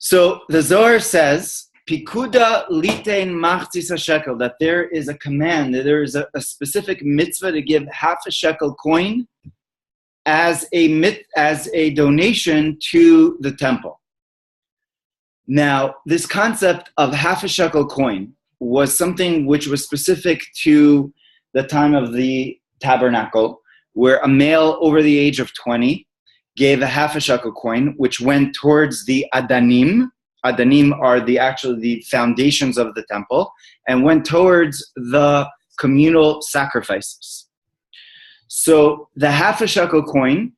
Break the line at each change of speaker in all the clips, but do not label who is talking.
So the Zohar says, Pikuda litein machzis shekel, that there is a command, that there is a specific mitzvah to give half a shekel coin as a donation to the temple. Now, this concept of half a shekel coin was something which was specific to the time of the tabernacle, where a male over the age of 20 gave a half a shekel coin, which went towards the adanim. Adanim are the foundations of the temple, and went towards the communal sacrifices. So the half a shekel coin,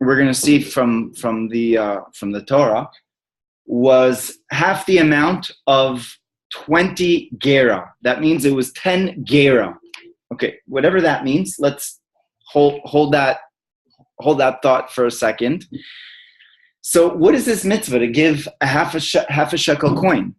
we're going to see from the Torah, was half the amount of 20 gera. That means it was 10 gera. Okay, whatever that means. Let's hold that thought for a second. So, what is this mitzvah to give a half a shekel coin?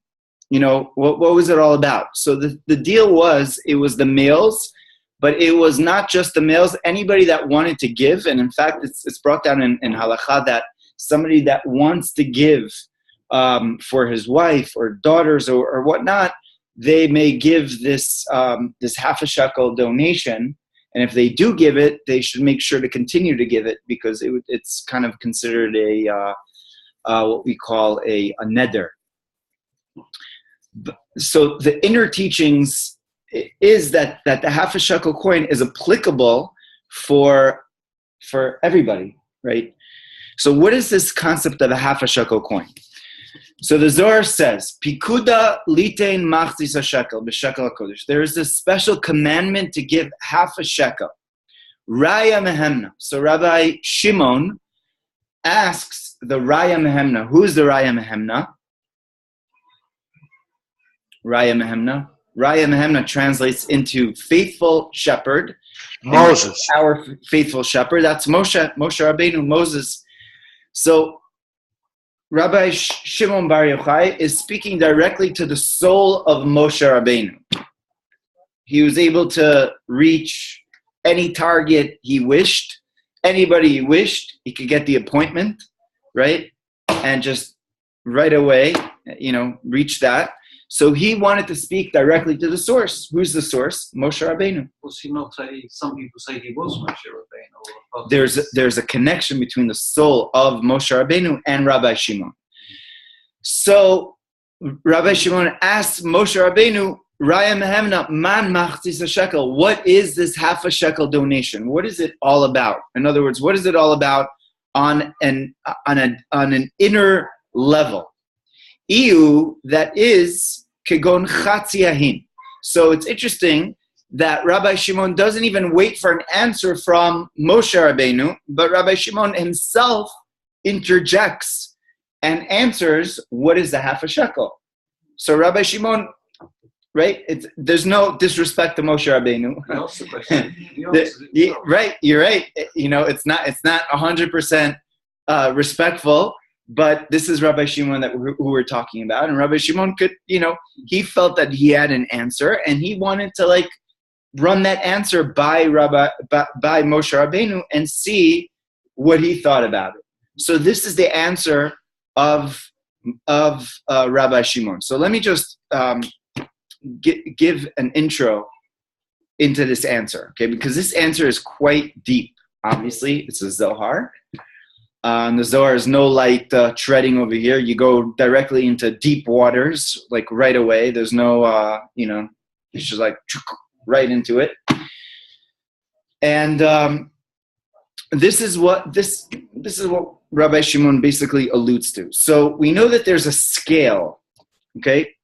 What was it all about? So the deal was, it was the males, but it was not just the males. Anybody that wanted to give, and in fact, it's brought down in halakha that somebody that wants to give for his wife or daughters or whatnot, they may give this half a shekel donation. And if they do give it, they should make sure to continue to give it, because it's kind of considered what we call a neder. So the inner teachings is that the half a shekel coin is applicable for everybody, right? So what is this concept of a half a shekel coin? So the Zohar says, Pikuda litein machzis shekel b'shekel HaKodesh. There is this special commandment to give half a shekel. Raya Mehemna. So Rabbi Shimon asks the Raya Mehemna. Who is the Raya Mehemna? Raya Mehemna. Raya Mehemna translates into faithful shepherd.
Moses.
Our faithful shepherd. That's Moshe Rabbeinu, Moses. So Rabbi Shimon Bar Yochai is speaking directly to the soul of Moshe Rabbeinu. He was able to reach any target he wished, anybody he wished. He could get the appointment, right? And just right away, reach that. So he wanted to speak directly to the source. Who's the source? Moshe Rabbeinu.
Was he not some people say he was Moshe Rabbeinu?
There's a connection between the soul of Moshe Rabbeinu and Rabbi Shimon. So Rabbi Shimon asked Moshe Rabbeinu, Raya Mehemna, man machzis shekel. What is this half a shekel donation? What is it all about? In other words, what is it all about on an inner level? Iu, that is kegon chatzi ahin. So it's interesting that Rabbi Shimon doesn't even wait for an answer from Moshe Rabbeinu, but Rabbi Shimon himself interjects and answers, what is the half a shekel? So Rabbi Shimon, right? There's no disrespect to Moshe Rabbeinu.
That's the question.
Right, you're right. It's not 100% respectful. But this is Rabbi Shimon who we're talking about. And Rabbi Shimon could, he felt that he had an answer, and he wanted to run that answer by Moshe Rabbeinu and see what he thought about it. So this is the answer of Rabbi Shimon. So let me just give an intro into this answer, okay? Because this answer is quite deep. Obviously, it's a Zohar. And the Zohar is no light treading over here. You go directly into deep waters, right away. There's no, it's just right into it. And this is what Rabbi Shimon basically alludes to. So we know that there's a scale, okay?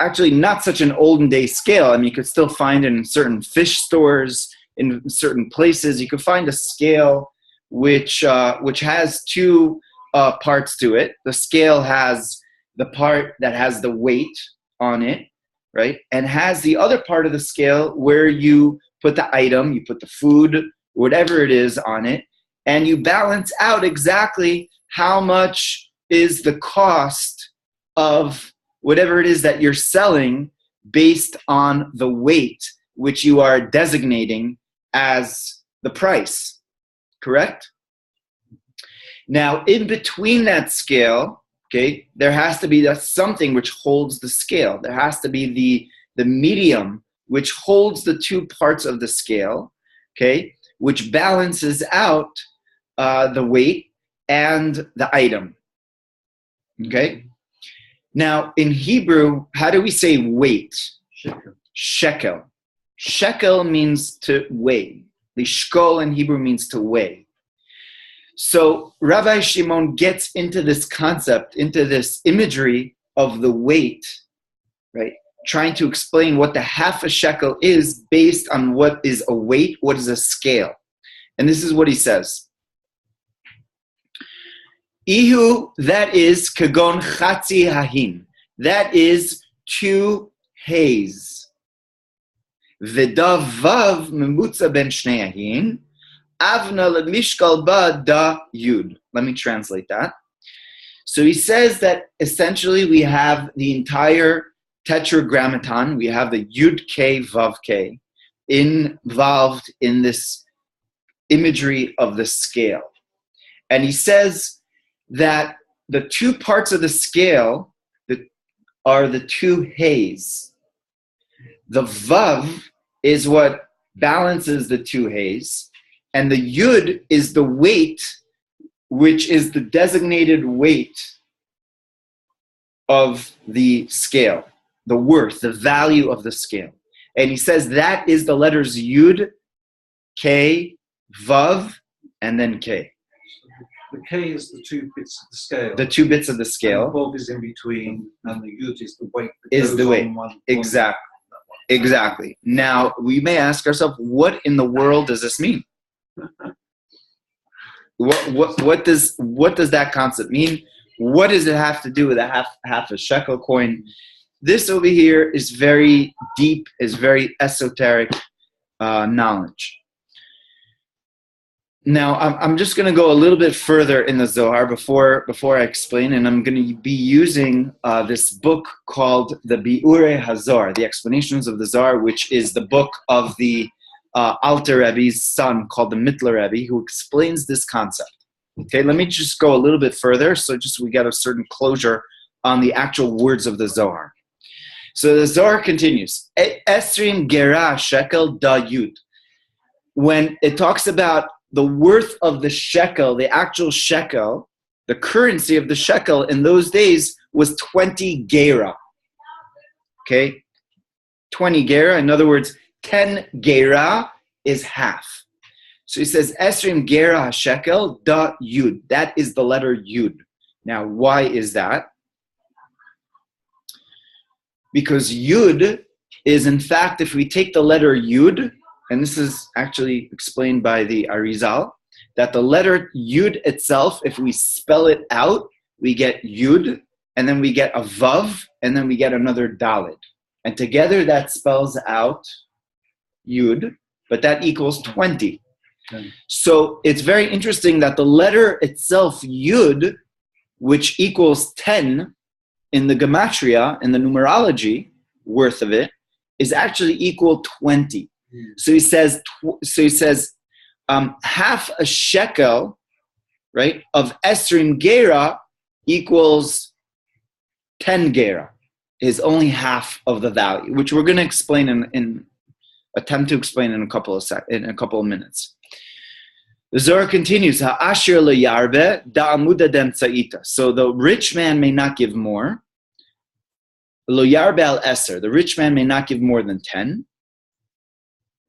Actually not such an olden day scale. I mean, you could still find it in certain fish stores. In certain places, you can find a scale which has two parts to it. The scale has the part that has the weight on it, right? And has the other part of the scale where you put the item, you put the food, whatever it is on it, and you balance out exactly how much is the cost of whatever it is that you're selling based on the weight which you are designating as the price, correct? Now, in between that scale, okay, there has to be something which holds the scale. There has to be the medium which holds the two parts of the scale, okay, which balances out the weight and the item, okay? Now, in Hebrew, how do we say weight?
Shekel.
Shekel. Shekel means to weigh. The shkol in Hebrew means to weigh. So Rabbi Shimon gets into this concept, into this imagery of the weight, right? Trying to explain what the half a shekel is based on what is a weight, what is a scale. And this is what he says. Ihu, that is kagon chatzi hahin. That is 2 hays. V'da vav memutza ben shnei hahin. Avna lemishkal ba da yud. Let me translate that. So he says that essentially we have the entire tetragrammaton. We have the yud k vav k involved in this imagery of the scale. And he says that the 2 parts of the scale are the 2 hays. The vav is what balances the 2 hays, and the yud is the weight, which is the designated weight of the scale, the worth, the value of the scale. And he says that is the letters yud, k, vav, and then k.
The K is the 2 bits of the scale.
The 2 bits of the scale.
And the Vav is in between, and the Yud is the weight.
Is the weight. Exactly. Exactly. Now, we may ask ourselves, what in the world does this mean? What does that concept mean? What does it have to do with a half a shekel coin? This over here is very deep, is very esoteric knowledge. Now, I'm just going to go a little bit further in the Zohar before I explain, and I'm going to be using this book called the Biurei HaZohar, the Explanations of the Zohar, which is the book of the Alter Rebbe's son called the Mittler Rebbe, who explains this concept. Okay, let me just go a little bit further, so just we get a certain closure on the actual words of the Zohar. So the Zohar continues, Esrim Gera Shekel Da Yud. When it talks about the worth of the shekel, the actual shekel, the currency of the shekel in those days was 20 gera. Okay? 20 gera, in other words, 10 gera is half. So he says, Esrim gera shekel da yud. That is the letter yud. Now, why is that? Because yud is, in fact, if we take the letter yud, and this is actually explained by the Arizal, that the letter Yud itself, if we spell it out, we get Yud, and then we get a Vav, and then we get another Dalid. And together that spells out Yud, but that equals 20. Okay. So it's very interesting that the letter itself, Yud, which equals 10 in the gematria, in the numerology worth of it, is actually equal 20. So he says, half a shekel, right, of esrim gera equals 10 gera, is only half of the value, which we're going to explain attempt to explain in a couple of minutes. The Zohar continues, Ha'ashir le'yarbe da'amuda demtza'ita. So the rich man may not give more. Lo yarbe al eser. The rich man may not give more than 10.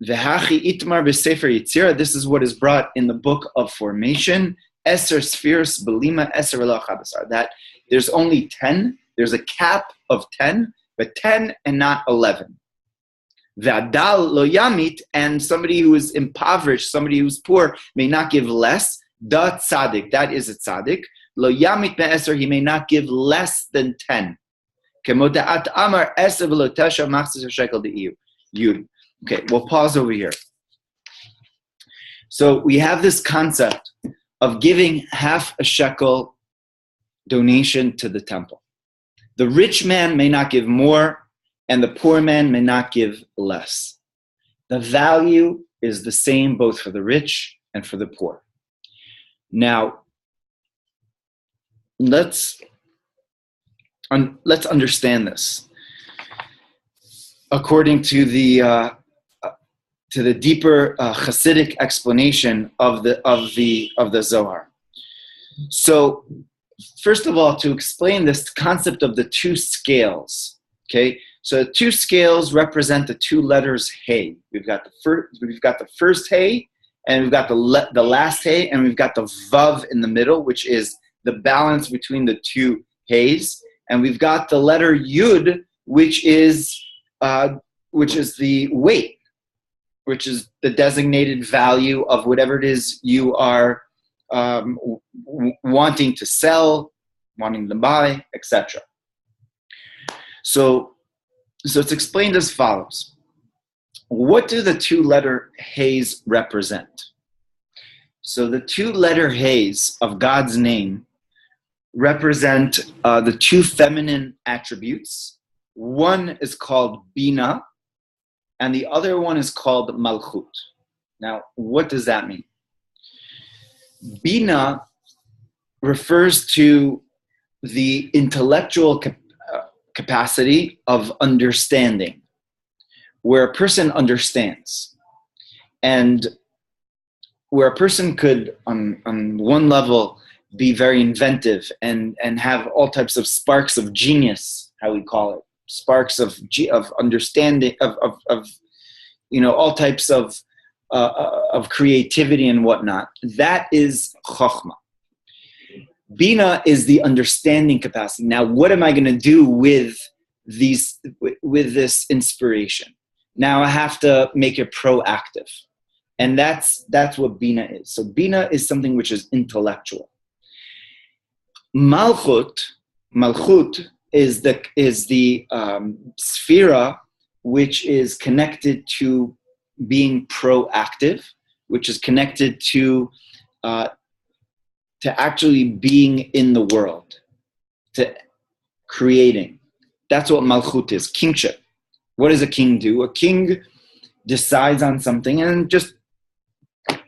V'hachi itmar b'sefer yitzira. This is what is brought in the book of formation. Eser spheres belima eser v'lo chabasar. That there's only 10. There's a cap of 10, but 10 and not 11. V'adal lo yamit, and somebody who is impoverished, somebody who's poor, may not give less. Da tzaddik, that is a tzaddik. Lo yamit be'eser, he may not give less than 10. Kemoda'at amar eser v'lo tesha machzis shekel de'iyu. Yud. Okay, we'll pause over here. So we have this concept of giving half a shekel donation to the temple. The rich man may not give more, and the poor man may not give less. The value is the same both for the rich and for the poor. Now, let's understand this according to the deeper Hasidic explanation of the Zohar. So, first of all, to explain this concept of the two scales, okay? So, the two scales represent the two letters Hey. We've got the first Hey, and we've got the last Hey, and we've got the Vav in the middle, which is the balance between the two Heys, and we've got the letter Yud, which is the weight, which is the designated value of whatever it is you are wanting to sell, wanting to buy, etc. So it's explained as follows. What do the two-letter Heys represent? So the two-letter Heys of God's name represent the two feminine attributes. One is called Bina, and the other one is called Malchut. Now, what does that mean? Bina refers to the intellectual capacity of understanding, where a person understands, and where a person could, on one level, be very inventive and have all types of sparks of genius, how we call it, sparks of understanding, of all types of creativity and whatnot. That is chokhmah. Bina is the understanding capacity. Now, what am I going to do with this inspiration? Now I have to make it proactive, and that's what Bina is. So Bina is something which is intellectual. Malchut is the sphera which is connected to being proactive, which is connected to actually being in the world, to creating. That's what Malchut is, kingship. What does a king do? A king decides on something and just,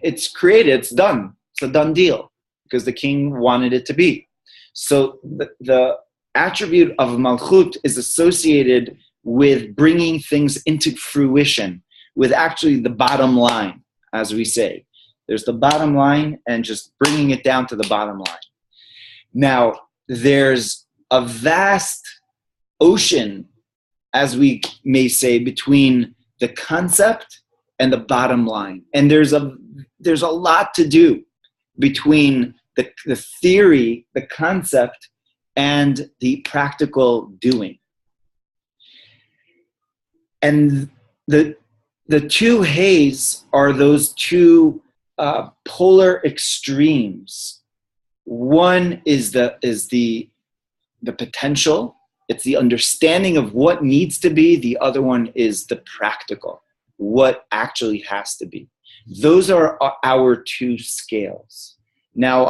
it's created, it's done. It's a done deal because the king wanted it to be. So the attribute of Malchut is associated with bringing things into fruition, with actually the bottom line, as we say. There's the bottom line and just bringing it down to the bottom line. Now, there's a vast ocean, as we may say, between the concept and the bottom line. And there's a lot to do between the theory, the concept, and the practical doing. And the two Heys are those two polar extremes. One is the potential. It's the understanding of what needs to be. The other one is the practical, what actually has to be. Those are our two scales. Now,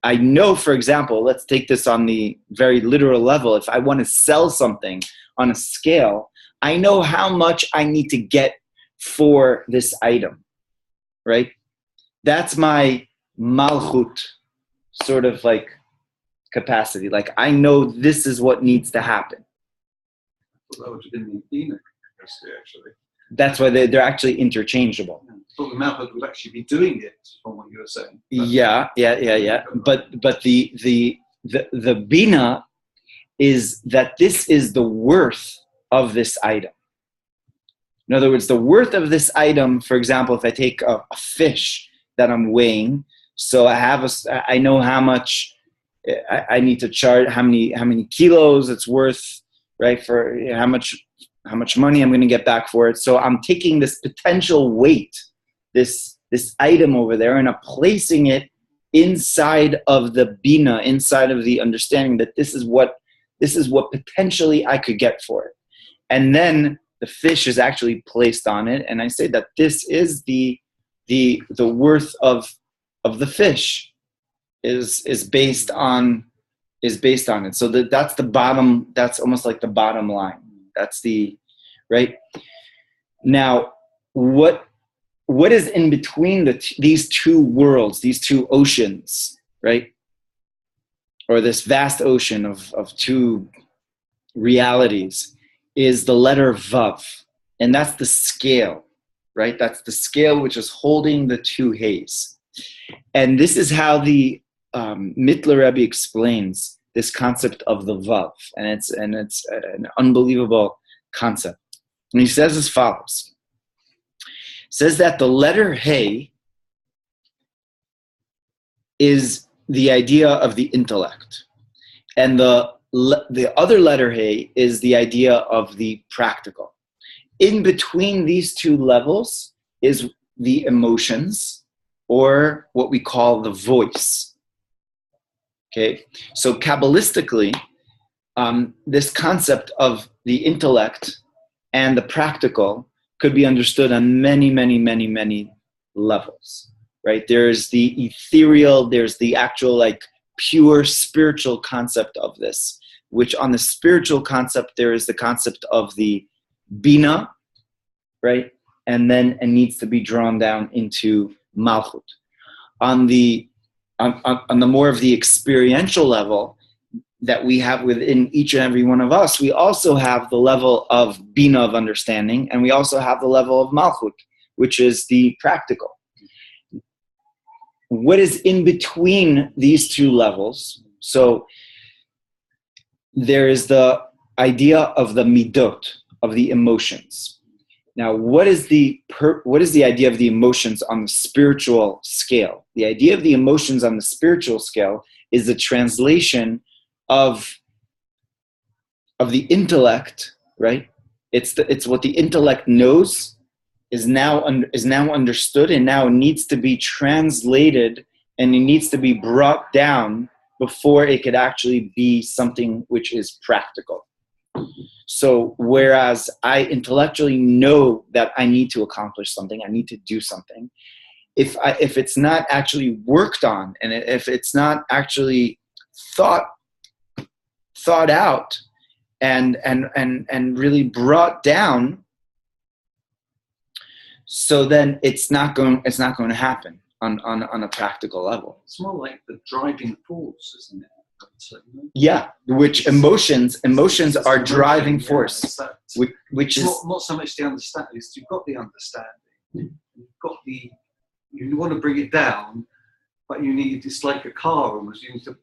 I know, for example, let's take this on the very literal level. If I want to sell something on a scale, I know how much I need to get for this item, right? That's my malchut sort of like capacity. Like, I know this is what needs to happen.
That would have been the Enoch capacity, actually.
That's why they're actually interchangeable.
I thought the malchut would actually be doing it, from what you were saying.
Yeah. But the bina is that this is the worth of this item. In other words, the worth of this item, for example, if I take a fish that I'm weighing, so I know how much I need to charge, how many kilos it's worth, right? For how much money I'm going to get back for it. So I'm taking this potential weight, this item over there, and I'm placing it inside of the bina, inside of the understanding that this is what potentially I could get for it. And then the fish is actually placed on it, and I say that this is the worth of the fish is based on it. So that's the bottom. That's almost like the bottom line. That's the right. Now, what is in between these two worlds, these two oceans, right? or this vast ocean of two realities, is the letter Vav. And that's the scale, right? That's the scale which is holding the two hays. And this is how the Mittler Rebbe explains this concept of the Vav. And it's an unbelievable concept. And he says as follows. He says that the letter Hey is the idea of the intellect. And the other letter Hey is the idea of the practical. In between these two levels is the emotions, or what we call the voice. Okay, so Kabbalistically, this concept of the intellect and the practical could be understood on many, many, many, many levels, right? There's the ethereal, there's the actual like pure spiritual concept of this, which on the spiritual concept, there is the concept of the bina, right? And then it needs to be drawn down into malchut. On the more of the experiential level that we have within each and every one of us, we also have the level of bina, of understanding, and we also have the level of malchut, which is the practical. What is in between these two levels? So there is the idea of the midot, of the emotions. Now, what is the idea of the emotions on the spiritual scale? The idea of the emotions on the spiritual scale is the translation of the intellect, right? It's what the intellect knows is now understood, and now needs to be translated, and it needs to be brought down before it could actually be something which is practical. So whereas I intellectually know that I need to accomplish something, I need to do something, if it's not actually worked on, and if it's not actually thought out and really brought down, so then it's not going to happen on a practical level.
It's more like the driving force, isn't it?
Yeah, which emotions are driving force, which is
not so much the understanding. It's you've got the understanding, you want to bring it down, but it's like a car almost. You need to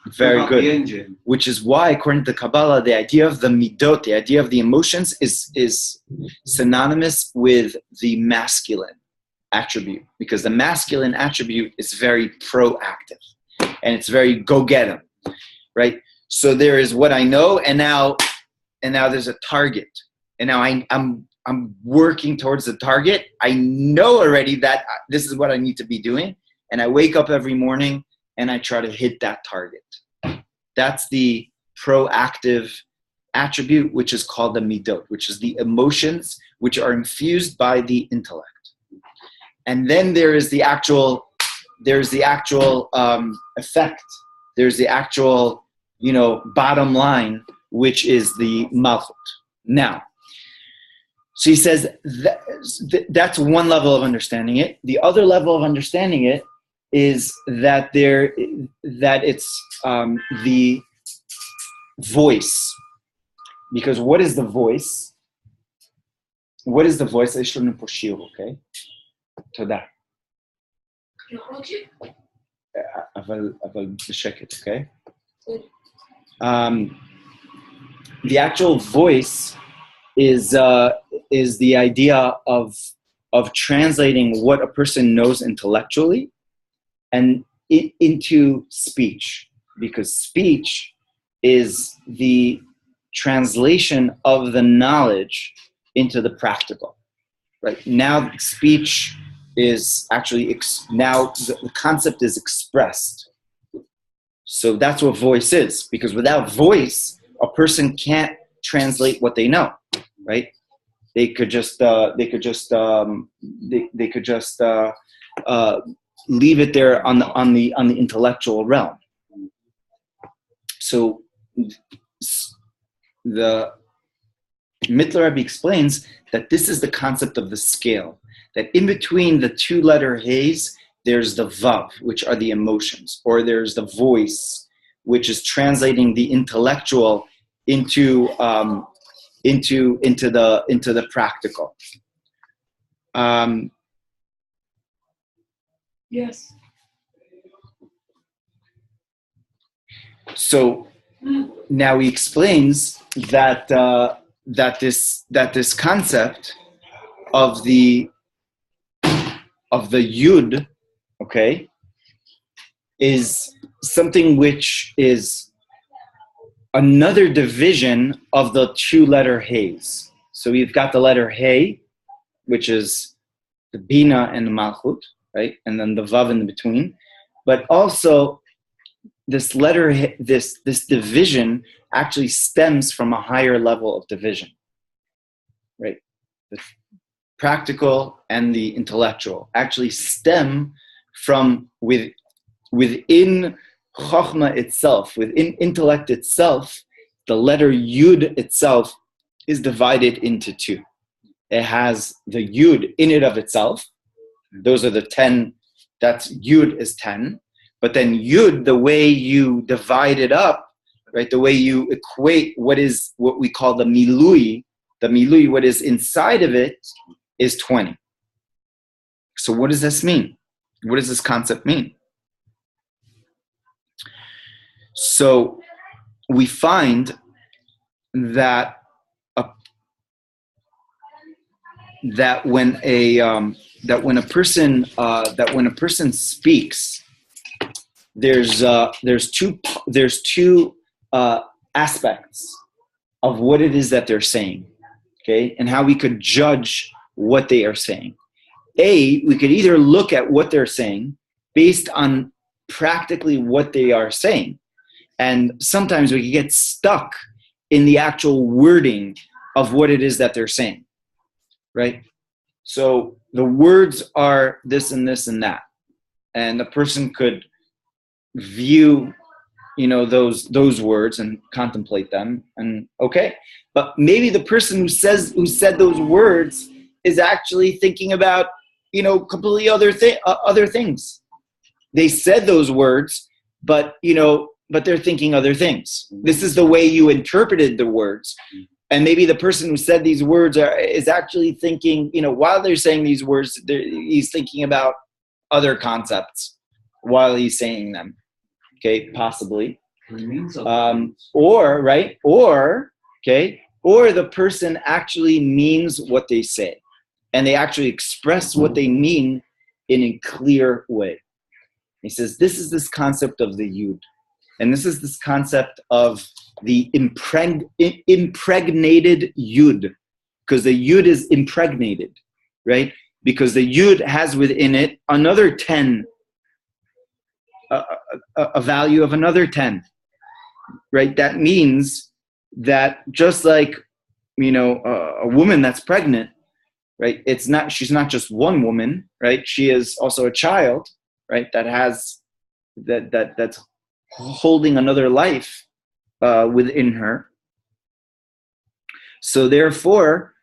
very good
the engine.
Which is why, according to Kabbalah, the idea of the midot, the idea of the emotions, is synonymous with the masculine attribute, because the masculine attribute is very proactive and it's very go get 'em. Right, so there is what I know, and now there's a target, and now I'm working towards the target. I know already that this is what I need to be doing, and I wake up every morning and I try to hit that target. That's the proactive attribute, which is called the midot, which is the emotions which are infused by the intellect, and then there is the actual effect. There's the actual, bottom line, which is the malchut. Now, so he says that's one level of understanding it. The other level of understanding it is that it's the voice. Because what is the voice? What is the voice? Okay? תודה. אבל בשקט, okay? The actual voice is the idea of translating what a person knows intellectually and into speech, because speech is the translation of the knowledge into the practical. Right now, speech is actually now the concept is expressed. So that's what voice is, because without voice, a person can't translate what they know, right? They could just leave it there on the intellectual realm. So the Mittler Rebbe explains that this is the concept of the scale, that in between the two letter H's, there's the Vav, which are the emotions, or there's the voice, which is translating the intellectual into the practical.
Yes.
So now he explains that this concept of the yud, okay, is something which is another division of the two-letter Heys. So we've got the letter Hey, which is the Bina and the Malchut, right? And then the Vav in between. But also, this letter, this division actually stems from a higher level of division, right? The practical and the intellectual actually stem from within Chokhmah itself, within intellect itself. The letter Yud itself is divided into two. It has the Yud in it of itself. Those are the 10. That's Yud is 10. But then Yud, the way you divide it up, right? The way you equate what we call the milui, what is inside of it is 20. So what does this mean? What does this concept mean? So we find that when a person speaks, there's two aspects of what it is that they're saying, okay, and how we could judge what they are saying. We could either look at what they're saying based on practically what they are saying, and sometimes we can get stuck in the actual wording of what it is that they're saying, right? So the words are this and this and that, and the person could view, those words and contemplate them, and okay, but maybe the person who said those words is actually thinking about, completely other things. They said those words, but they're thinking other things. This is the way you interpreted the words. And maybe the person who said these words is actually thinking, while they're saying these words, he's thinking about other concepts while he's saying them. Okay, possibly. Or the person actually means what they say, and they actually express what they mean in a clear way. He says, this is this concept of the Yud. And this is this concept of the impregnated Yud. Because the Yud is impregnated, right? Because the Yud has within it another 10, a value of another 10, right? That means that just like, a woman that's pregnant, right? She's not just one woman, right? She is also a child, right? That's holding another life within her. So therefore,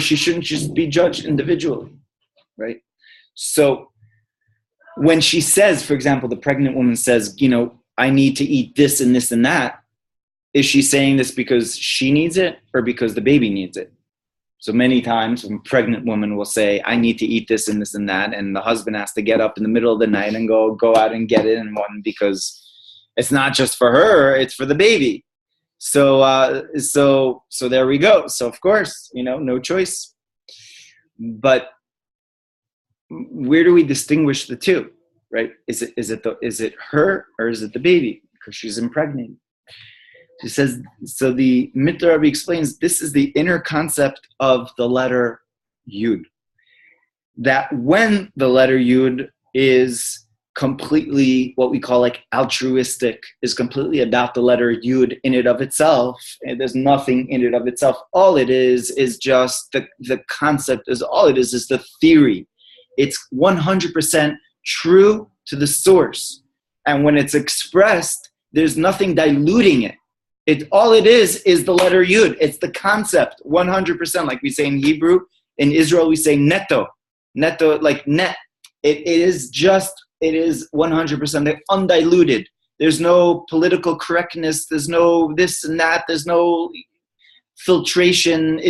she shouldn't just be judged individually, right? So when she says, for example, the pregnant woman says, I need to eat this and this and that, is she saying this because she needs it or because the baby needs it? So many times a pregnant woman will say, I need to eat this and this and that, and the husband has to get up in the middle of the night and go out and get it and one, because it's not just for her, it's for the baby. So there we go. So of course, no choice. But where do we distinguish the two, right? Is it her or is it the baby? Because she's impregnated. She says, so the Mittler Rebbe explains, this is the inner concept of the letter Yud. That when the letter Yud is completely what we call like altruistic, is completely about the letter Yud in it of itself, and there's nothing in it of itself. All it is just the concept, is the theory. It's 100% true to the source. And when it's expressed, there's nothing diluting it. All it is the letter Yud. It's the concept, 100%. Like we say in Hebrew, in Israel we say neto, like net. It is just 100% undiluted. There's no political correctness. There's no this and that. There's no filtration.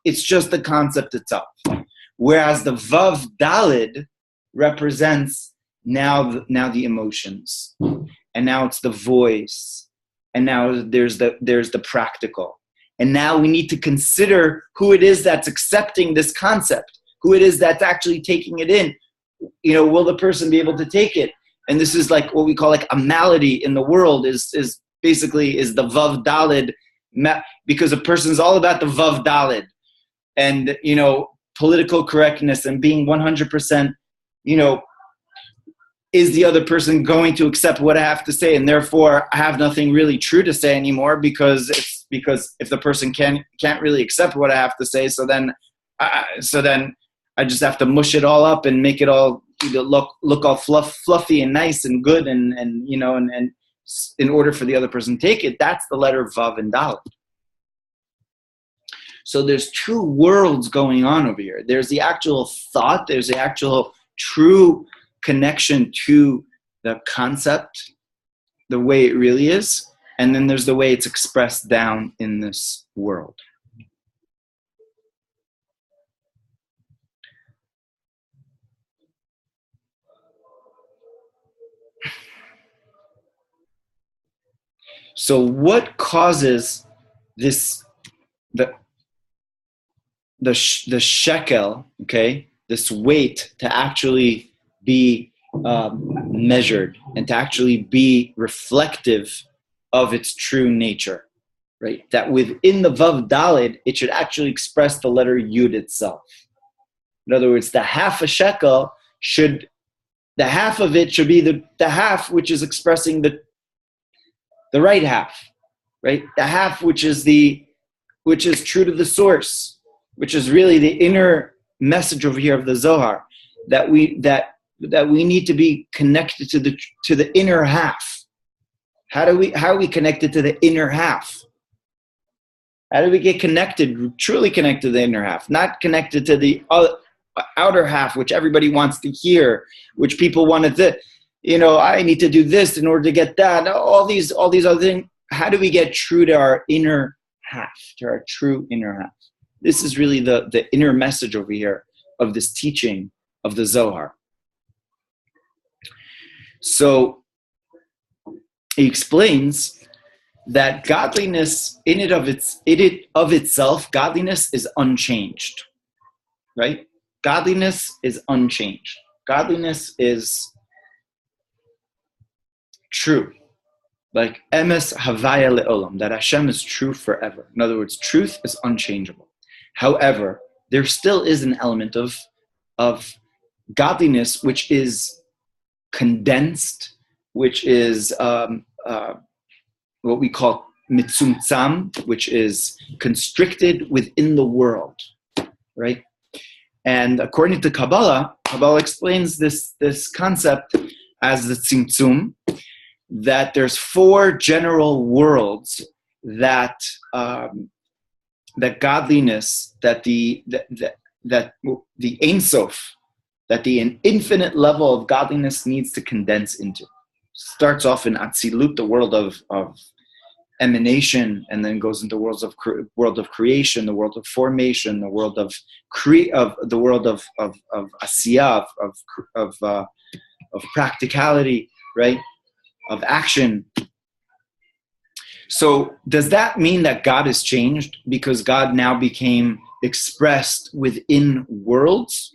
It's just the concept itself. Whereas the Vav Dalid represents now the emotions, and now it's the voice, and now there's the practical, and now we need to consider who it is that's accepting this concept, who it is that's actually taking it in. Will the person be able to take it? And this is like what we call like a malady in the world is the Vav Dalid, because a person is all about the Vav Dalid, and political correctness and being 100%, is the other person going to accept what I have to say, and therefore I have nothing really true to say anymore, because if the person can't really accept what I have to say, so then I just have to mush it all up and make it all look all fluffy and nice and good, and in order for the other person to take it. That's the letter Vav and Dalet. So there's two worlds going on over here. There's the actual thought, there's the actual true connection to the concept, the way it really is, and then there's the way it's expressed down in this world. So what causes this, the shekel, okay, this weight to actually be measured and to actually be reflective of its true nature, right? That within the Vav Dalid, it should actually express the letter Yud itself. In other words, the half a shekel the half of it should be the half which is expressing the right half, right? The half which is true to the source, which is really the inner message over here of the Zohar, that we need to be connected to the inner half. How are we connected to the inner half? How do we get connected, truly connected to the inner half, not connected to the outer half, which everybody wants to hear, which people wanted to, I need to do this in order to get that, all these other things. How do we get true to our inner half, to our true inner half? This is really the inner message over here of this teaching of the Zohar. So he explains that godliness in it of itself, godliness is unchanged, right? Godliness is unchanged. Godliness is true. Like emes havaya le'olam, that Hashem is true forever. In other words, truth is unchangeable. However, there still is an element of godliness which is condensed, which is what we call mitzumtzam, which is constricted within the world, right? And according to Kabbalah explains this concept as the tzimtzum, that there's four general worlds that godliness, that the Ein Sof, that the infinite level of godliness needs to condense into. Starts off in Atzilut, the world of emanation, and then goes into world of creation, the world of formation, the world of asiyah, of practicality, right? Of action. So does that mean that God has changed because God now became expressed within worlds?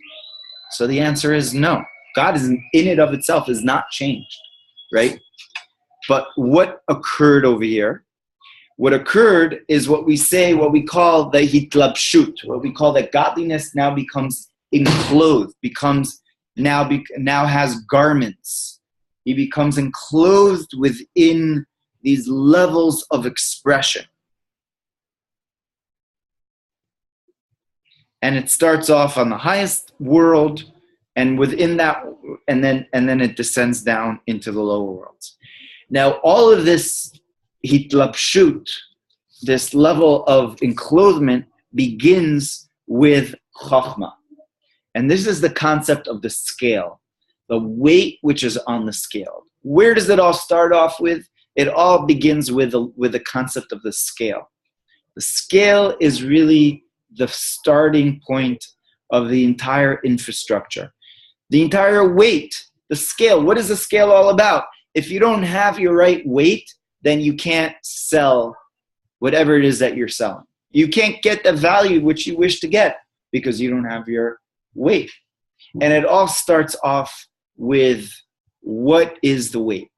So the answer is no. God is in it of itself is not changed, right? But what occurred over here? What occurred is what we call the hitlabshut, what we call that godliness now becomes enclosed, now has garments. He becomes enclosed within these levels of expression. And it starts off on the highest world, and within that, and then it descends down into the lower worlds. Now, all of this hitlapshut, this level of enclosement, begins with chokhmah. And this is the concept of the scale. the weight which is on the scale. Where does it all start off with? It all begins with the concept of the scale. The scale is really the starting point of the entire infrastructure. The entire weight, the scale. What is the scale all about? If you don't have your right weight, then you can't sell whatever it is that you're selling. You can't get the value which you wish to get because you don't have your weight. And it all starts off with what is the weight.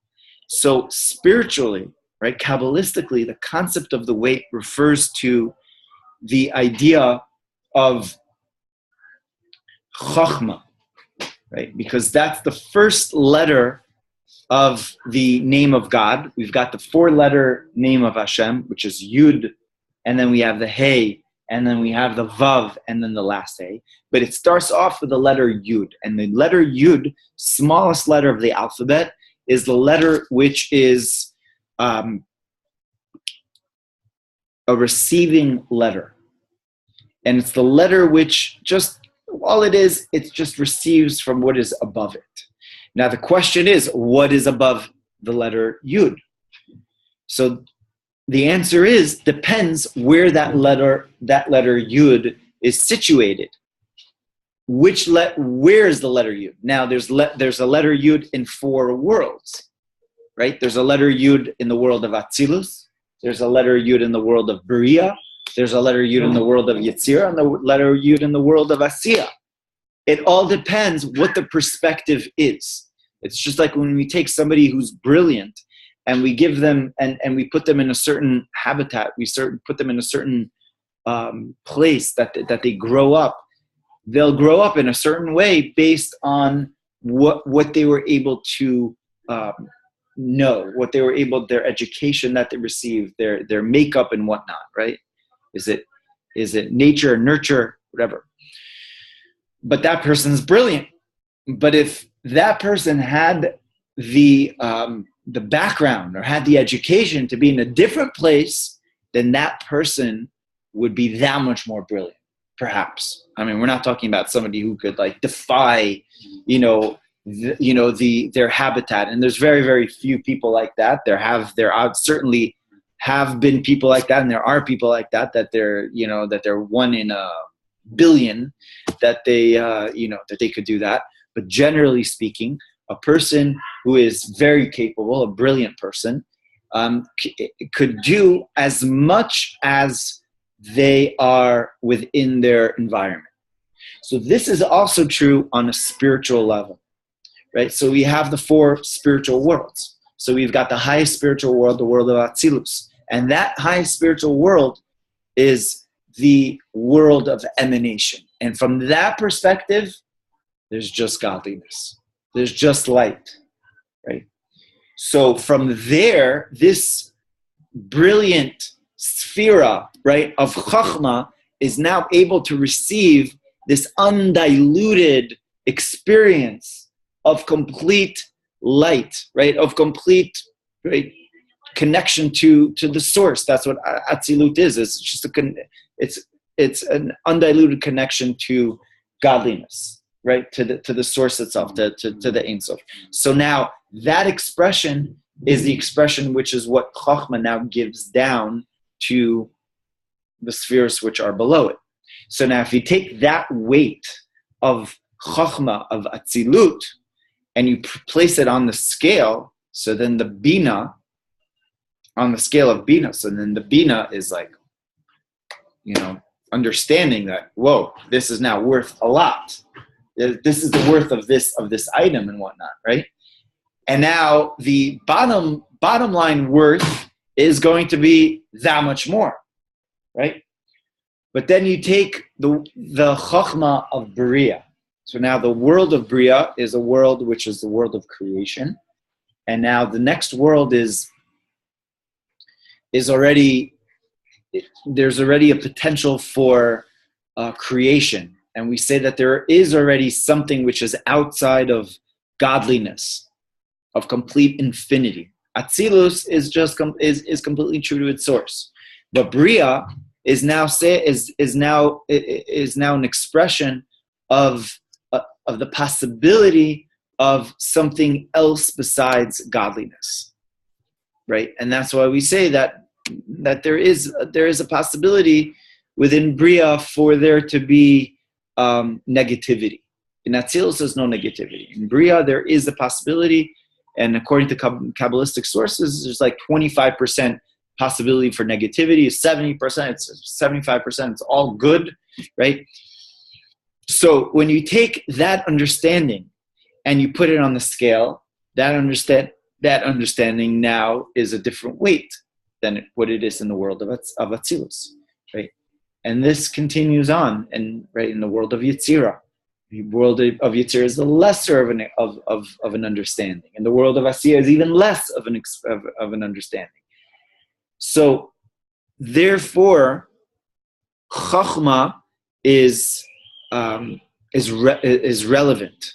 So spiritually, right, Kabbalistically, the concept of the weight refers to the idea of Chokhmah, right? Because that's the first letter of the name of God. We've got the 4-letter name of Hashem, which is Yud, and then we have the Hey, and then we have the Vav, and then the last Hey. But it starts off with the letter Yud. And the letter Yud, smallest letter of the alphabet, is the letter which is a receiving letter. And it's the letter which just, all it is, it just receives from what is above it. Now the question is, what is above the letter Yud? So the answer is, depends where that letter Yud is situated. Where is the letter Yud? Now there's a letter Yud in 4 worlds, right? There's a letter Yud in the world of Atzilus. There's a letter Yud in the world of Bria. There's a letter Yud in the world of Yetzirah, and the letter Yud in the world of Asiya. It all depends what the perspective is. It's just like when we take somebody who's brilliant and we give them, and we put them in a certain habitat, put them in a certain place that they grow up. They'll grow up in a certain way based on what they were able to know, their education that they received, their makeup and whatnot, right? Is it nature, nurture, whatever? But that person's brilliant. But if that person had the background or had the education to be in a different place, then that person would be that much more brilliant, perhaps. I mean, we're not talking about somebody who could like defy, their habitat. And there's very, very few people like that. There certainly have been people like that, and there are people like that they're 1 in a billion that they could do that. But generally speaking, a person who is very capable, a brilliant person, could do as much as they are within their environment. So this is also true on a spiritual level, right? So we have the 4 spiritual worlds. So we've got the highest spiritual world, the world of Atzilus. And that highest spiritual world is the world of emanation. And from that perspective, there's just godliness. There's just light, right? So from there, this brilliant sphera, right, of Chachma is now able to receive this undiluted experience of complete light, right, of complete, right, connection to the source. That's what Atzilut is. It's just it's an undiluted connection to godliness, right? To the source itself, to the Ein Sof. So now that expression is the expression which is what Chokhmah now gives down to the spheres which are below it. So now if you take that weight of Chokhmah, of Atzilut, and you place it on the scale, so then the Bina, on the scale of Bina, so then the Bina is like, understanding that, whoa, this is now worth a lot. This is the worth of this item and whatnot, right? And now the bottom line worth is going to be that much more, right? But then you take the Chokhmah of Bria. So now the world of Bria is a world which is the world of creation. And now the next world is already, there's already a potential for creation. And we say that there is already something which is outside of godliness, of complete infinity. Atzilus is completely true to its source. But Bria is now an expression of the possibility of something else besides godliness, right? And that's why we say that there is a possibility within Bria for there to be negativity. In Atzilus, there's no negativity. In Bria, there is a possibility, and according to Kabbalistic sources, there's like 25% possibility for negativity. 70%, it's 75%. It's all good, right? So when you take that understanding and you put it on the scale, that understanding now is a different weight than what it is in the world of Atzilus, right? And this continues on, and right in the world of Yetzirah. The world of Yetzirah is the lesser of an understanding, and the world of Asiyah is even less of an understanding. So, therefore, Chachma is relevant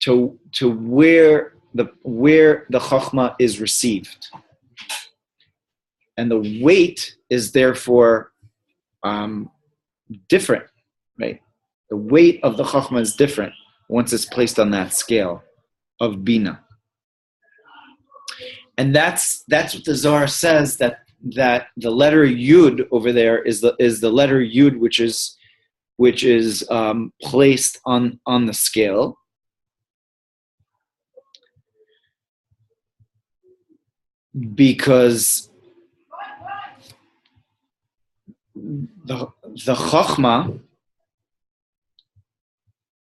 to where the Chachma is received, and the weight is therefore different, right? The weight of the Chachma is different once it's placed on that scale of Bina. And that's what the Zohar says, that the letter Yud over there is the letter Yud, which is placed on the scale. Because the Chachma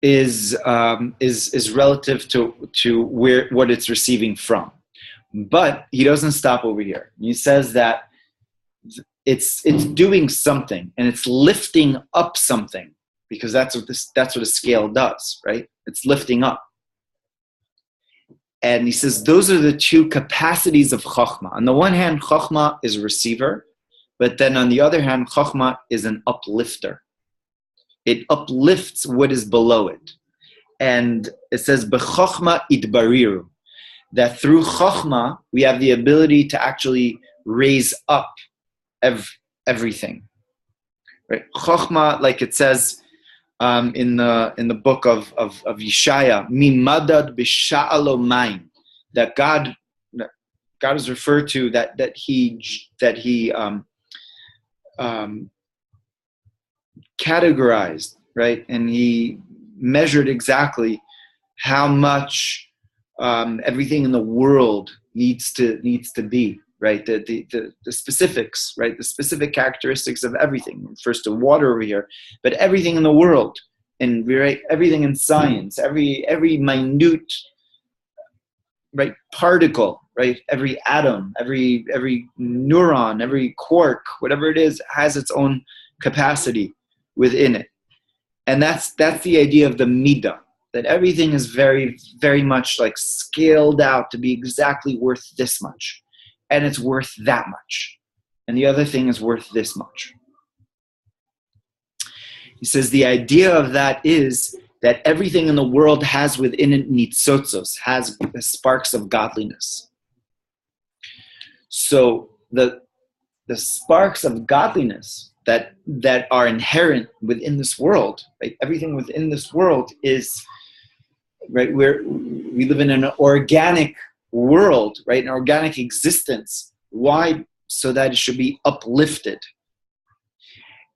is relative to what it's receiving from. But he doesn't stop over here. He says that it's doing something, and it's lifting up something, because that's what a scale does, right? It's lifting up. And he says those are the two capacities of Chachma. On the one hand, Chachma is a receiver, but then on the other hand, Chachma is an uplifter. It uplifts what is below it. And it says, B'chachma itbariru, that through Chachma, we have the ability to actually raise up everything. Right? Chachma, like it says in the book of Yeshaya, Mimadad b'sha'alo mayim, that God is referred to that he categorized, right, and he measured exactly how much everything in the world needs to be, right? The specifics, right? The specific characteristics of everything. First to water over here, but everything in the world, and right, everything in science, every minute, right, particle, right, every atom, every neuron, every quark, whatever it is, has its own capacity within it. And that's the idea of the midah, that everything is very, very much like scaled out to be exactly worth this much. And it's worth that much. And the other thing is worth this much. He says the idea of that is that everything in the world has within it nitzotzos, has sparks of godliness. So the sparks of godliness that are inherent within this world, right? Everything within this world is, right, we live in an organic world, right? An organic existence. Why? So that it should be uplifted.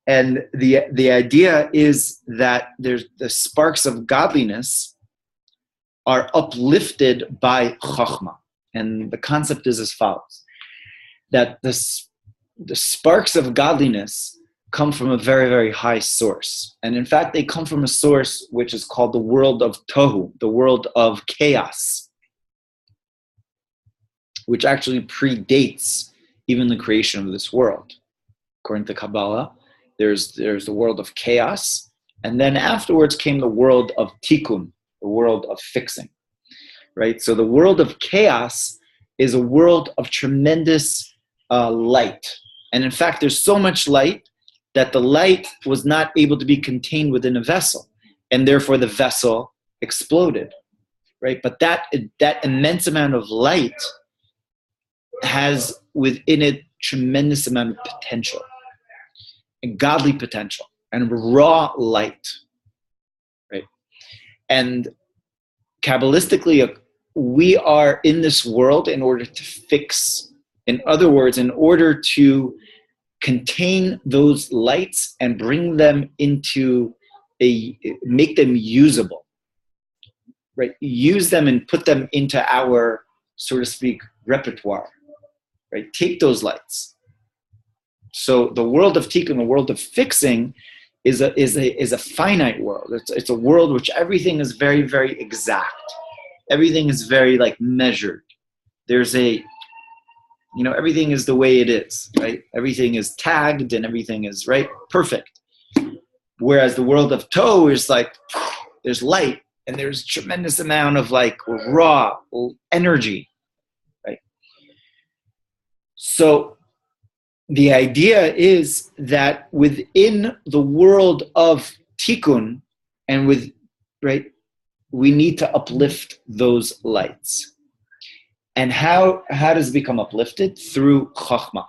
And the idea is that there's the sparks of godliness are uplifted by Chachma. And the concept is as follows, that the sparks of godliness come from a very, very high source. And in fact, they come from a source which is called the world of Tohu, the world of chaos, which actually predates even the creation of this world. According to Kabbalah, there's the world of chaos, and then afterwards came the world of tikkun, the world of fixing, right? So the world of chaos is a world of tremendous light. And in fact, there's so much light that the light was not able to be contained within a vessel, and therefore the vessel exploded, right? But that immense amount of light has within it tremendous amount of potential, and godly potential, and raw light, right? And Kabbalistically, we are in this world in order to fix, in other words, in order to contain those lights and bring them into make them usable, right? Use them and put them into our, so to speak, repertoire, right? Take those lights. So the world of tikkun, the world of fixing, is a finite world. It's a world which everything is very, very exact. Everything is very measured. There's everything is the way it is, right? Everything is tagged and everything is perfect. Whereas the world of Toh is there's light and there's tremendous amount of raw energy, right? So the idea is that within the world of tikkun and we need to uplift those lights. And how does it become uplifted? Through chokhmah.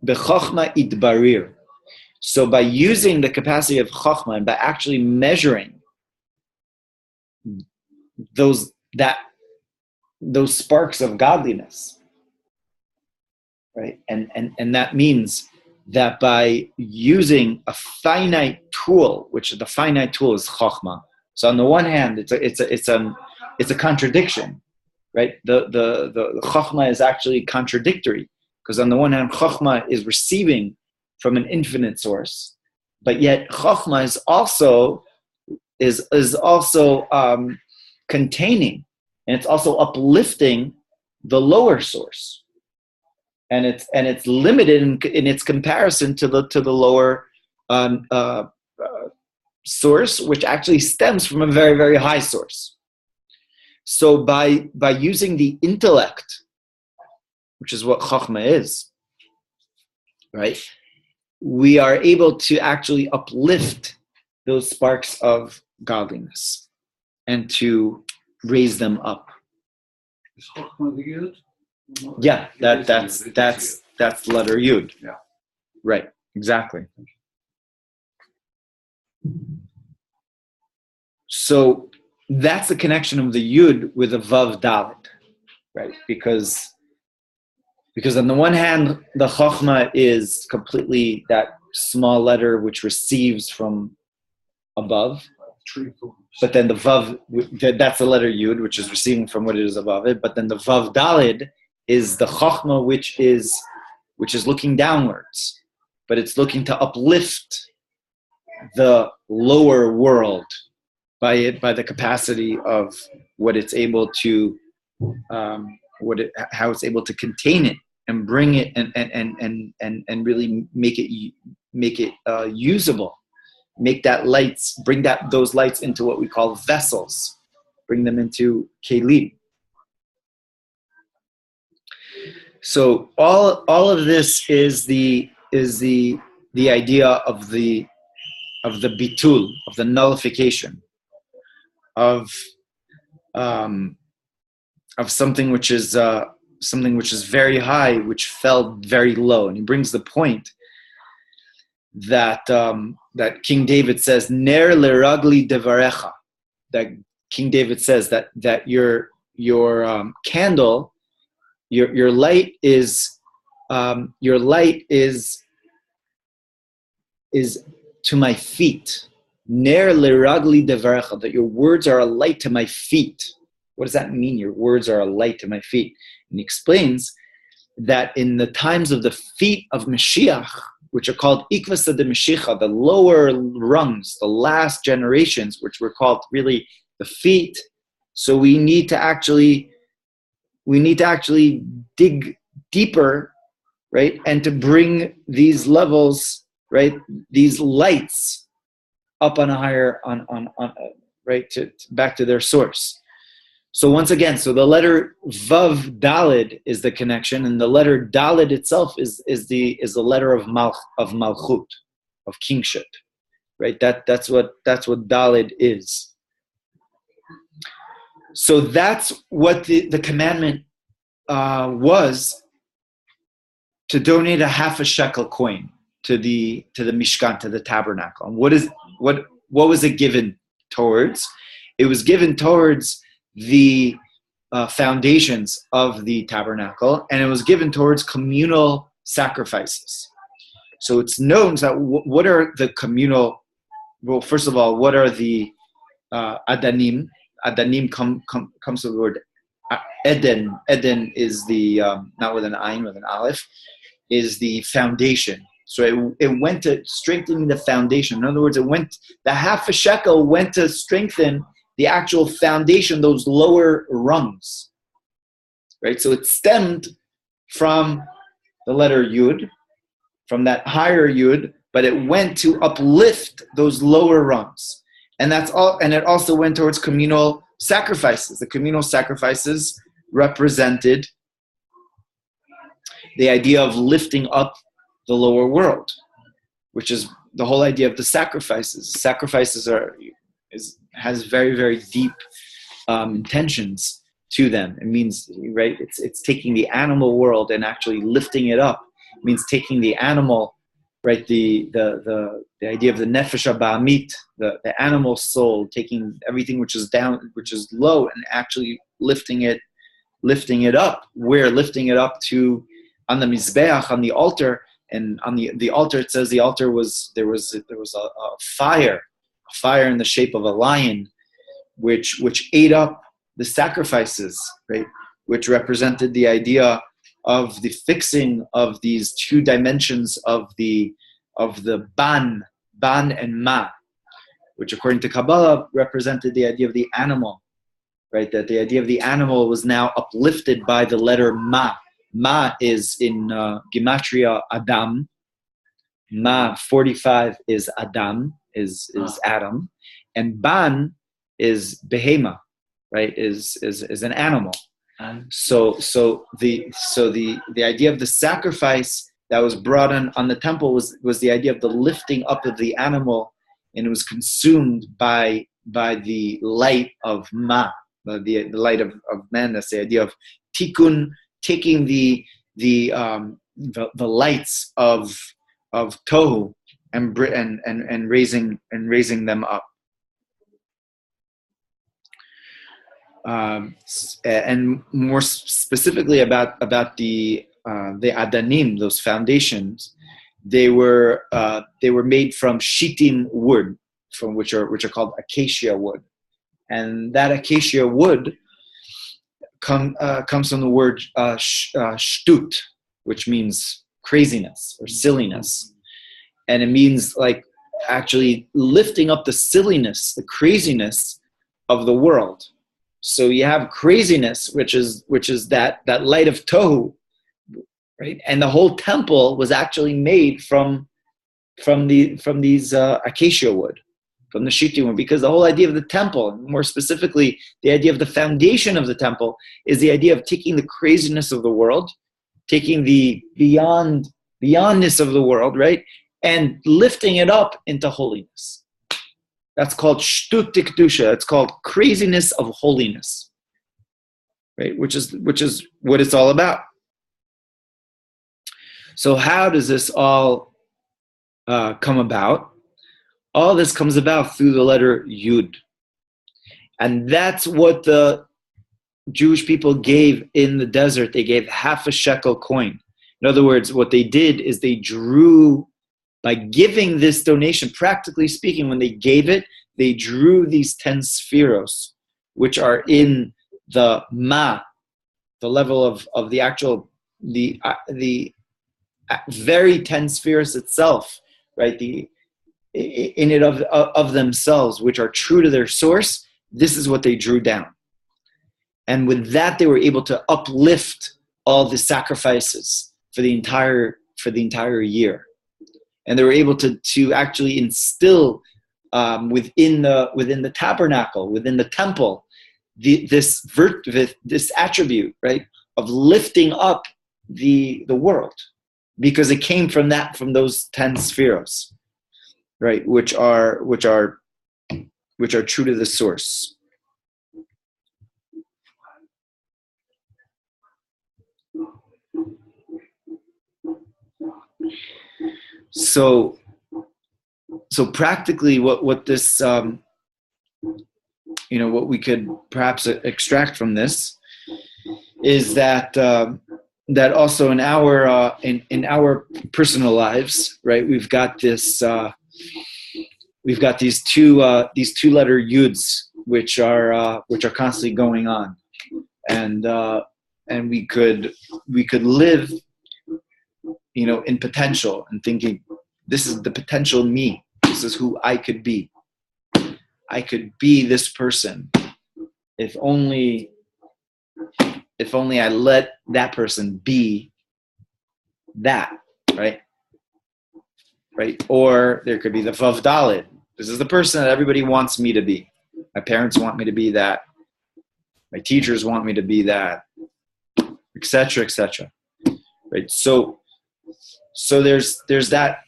B'chokhmah itbarir. So by using the capacity of chokhmah and by actually measuring those sparks of godliness, right? And that means that by using a finite tool, which the finite tool is chokhmah. So on the one hand, it's a contradiction, right? The chokhmah is actually contradictory, because on the one hand, chokhmah is receiving from an infinite source, but yet chokhmah is also containing, and it's also uplifting the lower source, and it's limited in its comparison to the lower source, which actually stems from a very, very high source. So by using the intellect, which is what chokhmah is, right, we are able to actually uplift those sparks of godliness and to raise them up.
Is chokhmah the yud?
Yeah, that's the letter yud.
Yeah.
Right, exactly. So that's the connection of the yud with the vav dalet, right? Because on the one hand, the chokhmah is completely that small letter which receives from above, but then the vav, that's the letter yud, which is receiving from what it is above it. But then the vav dalet is the chokhmah, which is looking downwards, but it's looking to uplift the lower world by the capacity of what it's able to, how it's able to contain it and bring it and really make it usable, bring those lights into what we call vessels, bring them into kelim. So all of this is the idea of the bitul, of the nullification of something which is very high, which fell very low. And he brings the point that King David says, "Ner leragli devarecha," that King David says that your candle, your light is to my feet. Ner leragli devarecha, that your words are a light to my feet. What does that mean? Your words are a light to my feet. And he explains that in the times of the feet of Mashiach, which are called ikvasa de Mashiach, the lower rungs, the last generations, which were called really the feet. So we need to actually dig deeper, right? And to bring these levels, right? These lights up on a higher, right, back to their source. So once again, so the letter Vav Dalid is the connection, and the letter Dalid itself is the letter of Malchut, of kingship, right? That's what Dalid is. So that's what the commandment was, to donate a half a shekel coin to the Mishkan, to the tabernacle. And what was it given towards? It was given towards the foundations of the tabernacle, and it was given towards communal sacrifices. So it's known that what are the communal, well, first of all, what are the adanim? Adanim comes from the word Eden. Eden is the, not with an ayin, with an aleph, is the foundation. So it went to strengthening the foundation. In other words, the half a shekel went to strengthen the actual foundation, those lower rungs. Right? So it stemmed from the letter Yud, from that higher Yud, but it went to uplift those lower rungs. And that's all, and it also went towards communal sacrifices. The communal sacrifices represented the idea of lifting up the lower world, which is the whole idea of the sacrifices. Sacrifices has very, very deep intentions to them. It means, right, it's taking the animal world and actually lifting it up. It means taking the animal, right, the idea of the nefesh ha'ba'amit, the animal soul, taking everything which is down, which is low, and actually lifting it up. We're lifting it up to on the mizbeach, on the altar, and on the altar it says the altar there was a fire in the shape of a lion, which ate up the sacrifices, right, which represented the idea of the fixing of these two dimensions of the ban and ma, which according to Kabbalah represented the idea of the animal, right? That the idea of the animal was now uplifted by the letter ma. Ma is in Gematria Adam. Ma 45 is Adam, is Adam, and ban is behema, right? Is an animal. So the idea of the sacrifice that was brought on the temple was the idea of the lifting up of the animal, and it was consumed by the light of ma, the light of man. That's the idea of tikkun, taking the lights of tohu and raising them up. And more specifically about the adanim, those foundations, they were made from shittim wood, from which are called acacia wood, and that acacia wood comes from the word shtut, which means craziness or silliness, and it means like actually lifting up the silliness, the craziness of the world. So you have craziness, which is that light of tohu, right? And the whole temple was actually made from these acacia wood, from the shittim wood, because the whole idea of the temple, more specifically the idea of the foundation of the temple, is the idea of taking the craziness of the world, taking the beyondness of the world, right, and lifting it up into holiness. That's called shtut tikdusha. It's called craziness of holiness, right? Which is what it's all about. So how does this all come about? All this comes about through the letter Yud, and that's what the Jewish people gave in the desert. They gave half a shekel coin. In other words, what they did is they drew. By giving this donation, practically speaking, when they gave it, they drew these 10 spheros, which are in the ma, the level of the actual, the very 10 spheros itself, right? In it of themselves, which are true to their source. This is what they drew down, and with that, they were able to uplift all the sacrifices for the entire year. And they were able to actually instill within the tabernacle, within the temple, this attribute, right, of lifting up the world, because it came from those 10 spheros, right, which are true to the source. So practically, what this what we could perhaps extract from this is that that also in our in our personal lives, right? We've got these two letter yuds which are constantly going on, and we could live, in potential and thinking, this is the potential me. This is who I could be. I could be this person if only I let that person be that, right? Right? Or there could be the Vav Dalet. This is the person that everybody wants me to be. My parents want me to be that. My teachers want me to be that, etc., etc. Right? So there's that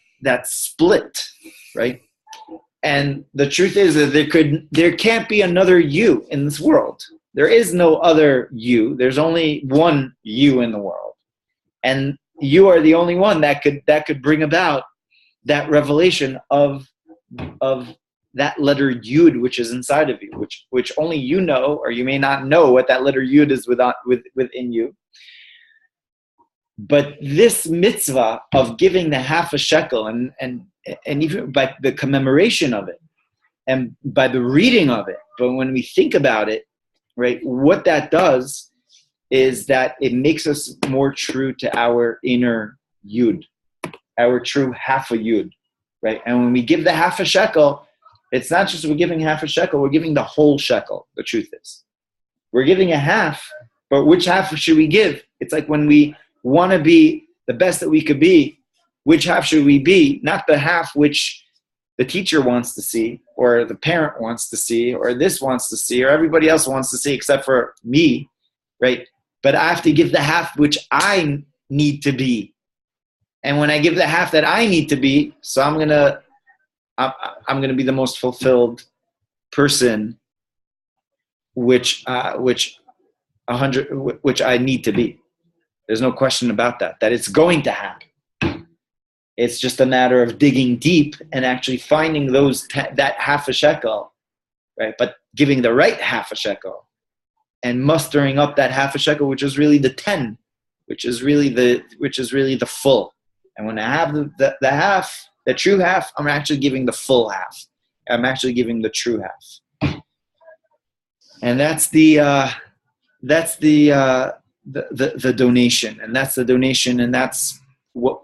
split, right? And the truth is that there can't be another you in this world. There is no other you. There's only one you in the world, and you are the only one that could bring about that revelation of that letter Yud, which is inside of you, which only you know, or you may not know what that letter Yud is within you. But this mitzvah of giving the half a shekel, and even by the commemoration of it, and by the reading of it, but when we think about it, right, what that does is that it makes us more true to our inner Yud, our true half a Yud, right? And when we give the half a shekel, it's not just we're giving half a shekel, we're giving the whole shekel, the truth is. We're giving a half, but which half should we give? It's like when we want to be the best that we could be, which half should we be? Not the half which the teacher wants to see, or the parent wants to see, or this wants to see, or everybody else wants to see except for me, right? But I have to give the half which I need to be. And when I give the half that I need to be, so I'm gonna be the most fulfilled person, which I need to be. There's no question about that it's going to happen. It's just a matter of digging deep and actually finding that half a shekel, right? But giving the right half a shekel and mustering up that half a shekel, which is really the 10, which is really the full. And when I have the half, the true half, I'm actually giving the full half. I'm actually giving the true half. And that's the donation, and that's the donation, and that's what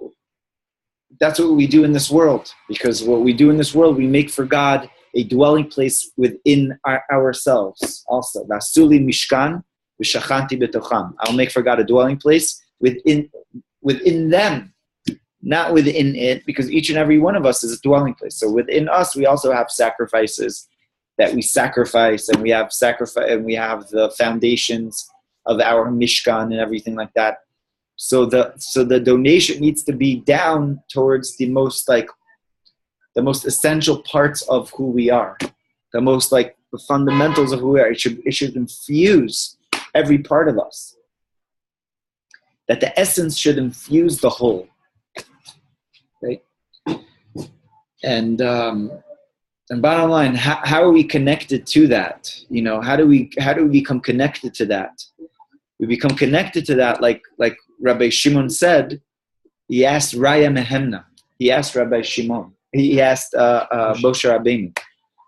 we do in this world. Because what we do in this world, we make for God a dwelling place within ourselves also. Vasuli mishkan v'shachanti betocham. I'll make for God a dwelling place within them, not within it, because each and every one of us is a dwelling place. So within us, we also have sacrifices that we sacrifice, and we have the foundations of our mishkan and everything like that. So the donation needs to be down towards the most essential parts of who we are, the fundamentals of who we are. It should infuse every part of us. That the essence should infuse the whole, right? And bottom line, how are we connected to that? How do we become connected to that? We become connected to that, like Rabbi Shimon said. He asked Raya Mehemna. He asked Rabbi Shimon. He asked Moshe Rabbeinu.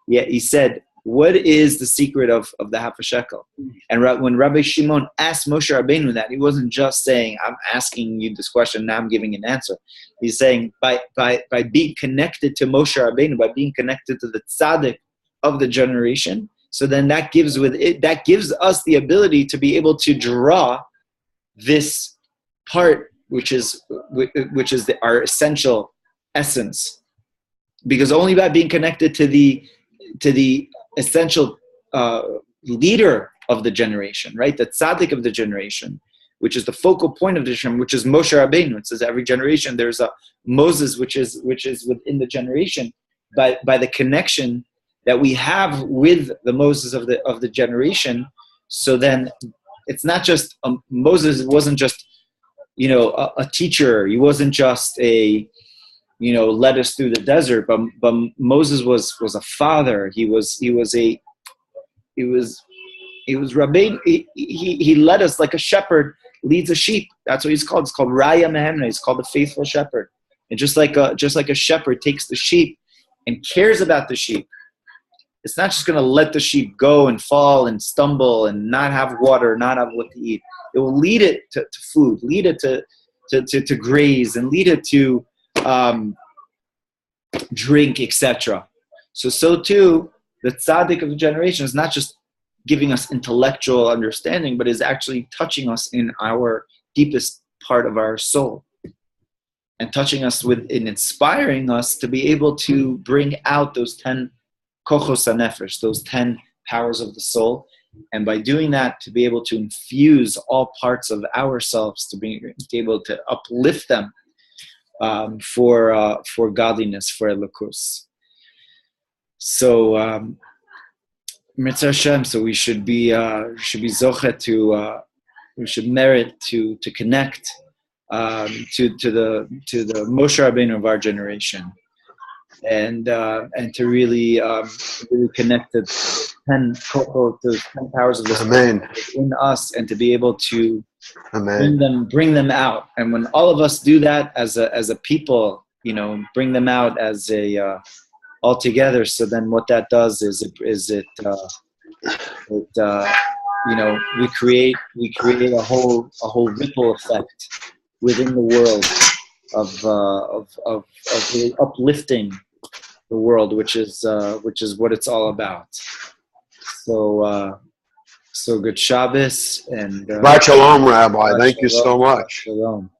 Yeah, he said, "What is the secret of the half a shekel?" And when Rabbi Shimon asked Moshe Rabbeinu that, he wasn't just saying, "I'm asking you this question, now I'm giving an answer." He's saying, by being connected to Moshe Rabbeinu, by being connected to the tzaddik of the generation, so then that gives us the ability to be able to draw this part, which is our essential essence, because only by being connected to the essential leader of the generation, right? The tzaddik of the generation, which is the focal point of the generation, which is Moshe Rabbeinu. It says every generation there's a Moses, which is within the generation. By the connection that we have with the Moses of the generation, so then it's not just Moses wasn't just a teacher. He wasn't just led us through the desert, but Moses was a father. He was a Rabbeinu. He led us like a shepherd leads a sheep. That's what he's called. It's called Raya Mehemna. He's called the faithful shepherd. And just like a shepherd takes the sheep and cares about the sheep, it's not just going to let the sheep go and fall and stumble and not have water, not have what to eat. It will lead it to food, lead it to graze, and lead it to drink, etc. So too, the tzaddik of the generation is not just giving us intellectual understanding, but is actually touching us in our deepest part of our soul, and touching us in inspiring us to be able to bring out those 10 kochos hanefesh, those 10 powers of the soul, and by doing that, to be able to infuse all parts of ourselves, to be able to uplift them for godliness, for elokus. So, Mitzvah Hashem, so we should be zoche to, we should merit to connect to the Moshe Rabbeinu of our generation, and to really connect the 10 powers of the Spirit in us, and to be able to bring them out. And when all of us do that as a people, bring them out as a all together. So then what that does is we create a whole ripple effect within the world of really uplifting the world, which is what it's all about. So good Shabbos and
Shabbat Shalom, Rabbi. Thank you so much.
Shalom.